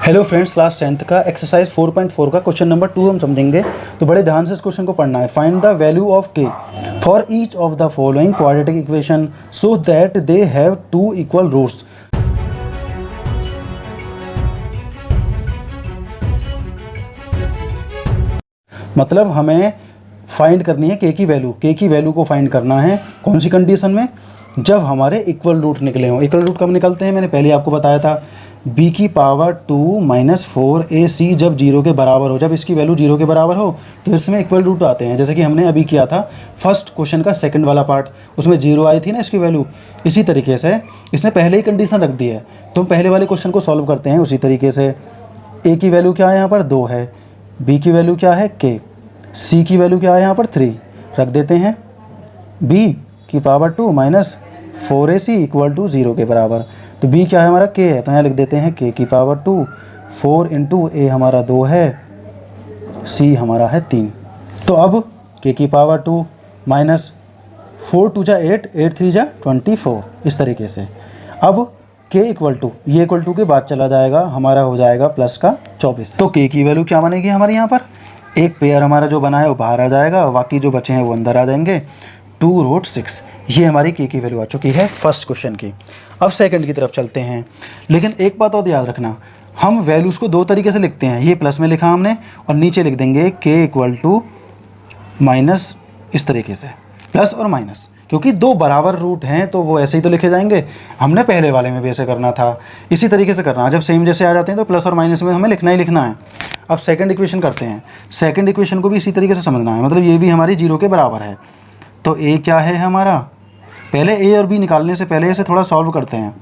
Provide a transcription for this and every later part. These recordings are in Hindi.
हेलो फ्रेंड्स, क्लास 10th का एक्सरसाइज 4.4 का क्वेश्चन नंबर 2 हम समझेंगे। तो बड़े ध्यान से इस क्वेश्चन को पढ़ना है। Find the value of k for each of the following quadratic equation so that they have two equal roots. मतलब हमें फाइंड करनी है के की वैल्यू को फाइंड करना है। कौन सी कंडीशन में? जब हमारे इक्वल रूट निकले हों। इक्वल रूट कब निकलते हैं? मैंने पहले आपको बताया था, b की पावर 2 माइनस 4ac जब 0 के बराबर हो, जब इसकी वैल्यू 0 के बराबर हो तो इसमें इक्वल रूट आते हैं। जैसे कि हमने अभी किया था फर्स्ट क्वेश्चन का सेकंड वाला पार्ट, उसमें 0 आई थी ना इसकी वैल्यू। इसी तरीके से इसने पहले ही कंडीशन रख दी है, तो हम पहले वाले क्वेश्चन को सॉल्व करते हैं उसी तरीके से। a की वैल्यू क्या है यहाँ पर? 2 है। b की वैल्यू क्या है? k। c की वैल्यू क्या है यहाँ पर? 3 रख देते हैं। b की power 2 minus 4ac equal to 0 के बराबर। तो b क्या है हमारा? k है, तो यहाँ लिख देते हैं k की पावर 2। 4 इंटू a हमारा 2 है, c हमारा है 3। तो अब k की पावर 2 माइनस 4 2 जा 8, 8 3 जा 24, इस तरीके से। अब k इक्वल टू, ये इक्वल टू के बाद चला जाएगा, हमारा हो जाएगा प्लस का 24। तो k की वैल्यू क्या बनेगी हमारे यहाँ पर? एक पेयर हमारा जो बना है वो बाहर आ जाएगा, बाकी जो बचे हैं वो अंदर आ जाएंगे। 2√6 ये हमारी k की वैल्यू आ चुकी है फर्स्ट क्वेश्चन की। अब सेकंड की तरफ चलते हैं। लेकिन एक बात और याद रखना, हम वैल्यूज़ को दो तरीके से लिखते हैं। ये प्लस में लिखा हमने और नीचे लिख देंगे k इक्वल टू माइनस, इस तरीके से प्लस और माइनस, क्योंकि दो बराबर रूट हैं तो वो ऐसे ही तो लिखे जाएंगे। हमने पहले वाले में भी ऐसे करना था, इसी तरीके से करना। जब सेम जैसे आ जाते हैं तो प्लस और माइनस में हमें लिखना ही लिखना है। अब सेकंड इक्वेशन करते हैं। सेकंड इक्वेशन को भी इसी तरीके से समझना है, मतलब ये भी हमारी 0 के बराबर है। तो a क्या है हमारा? पहले a और b निकालने से पहले इसे थोड़ा सॉल्व करते हैं।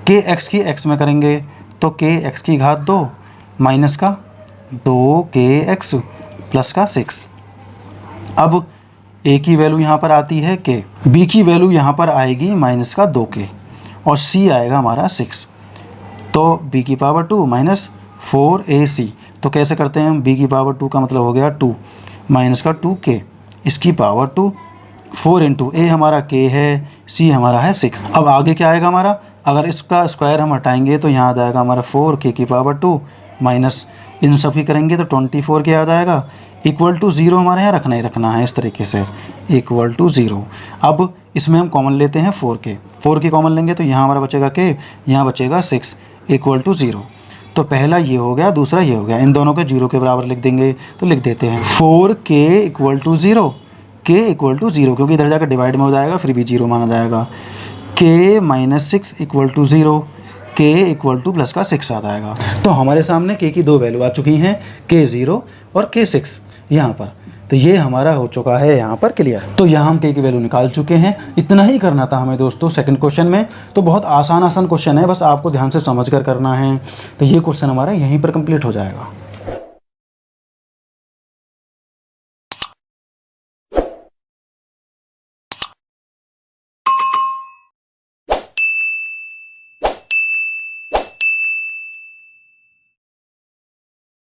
k x की x में करेंगे तो k x की घात 2 माइनस का 2kx प्लस का 6। अब a की वैल्यू यहाँ पर आती है k, b की वैल्यू यहाँ पर आएगी माइनस का 2k और c आएगा हमारा 6। तो b की पावर 2 माइनस 4ac। तो कैसे करते हैं हम? b की पावर 2 का मतलब हो गया 2 माइनस का 2k, इसकी पावर 2, 4 इंटू a हमारा k है, c हमारा है 6। अब आगे क्या आएगा हमारा? अगर इसका स्क्वायर हम हटाएंगे तो यहाँ आ जाएगा हमारा 4k की पावर 2 माइनस इन सब की करेंगे तो 24 के आ जाएगा, इक्वल टू 0 हमारे यहाँ रखना ही रखना है, इस तरीके से इक्वल टू 0। अब इसमें हम कॉमन लेते हैं 4 की कॉमन लेंगे तो यहाँ हमारा बचेगा k, यहाँ बचेगा 6 इक्वल टू 0। तो पहला ये हो गया, दूसरा ये हो गया। इन दोनों को 0 के बराबर लिख देंगे तो लिख देते हैं 4k equal to 0, k equal to 0, क्योंकि इधर जाकर डिवाइड में हो जाएगा फिर भी 0 माना जाएगा। k minus 6 equal to 0, k equal to plus का 6 आ जाएगा। तो हमारे सामने k की दो वैल्यू आ चुकी हैं, k 0 और k 6 यहाँ पर। तो ये हमारा हो चुका है यहाँ पर क्लियर। तो यहाँ हम k की वैल्यू निकाल चुके हैं। इतना ही करना था हमें दोस्तों सेकंड क्वेश्चन में। तो बहुत आसान क्वेश्चन है, बस आपको ध्यान से समझ कर करना है। तो ये क्वेश्चन हमारा यहीं पर कंप्लीट हो जाएगा।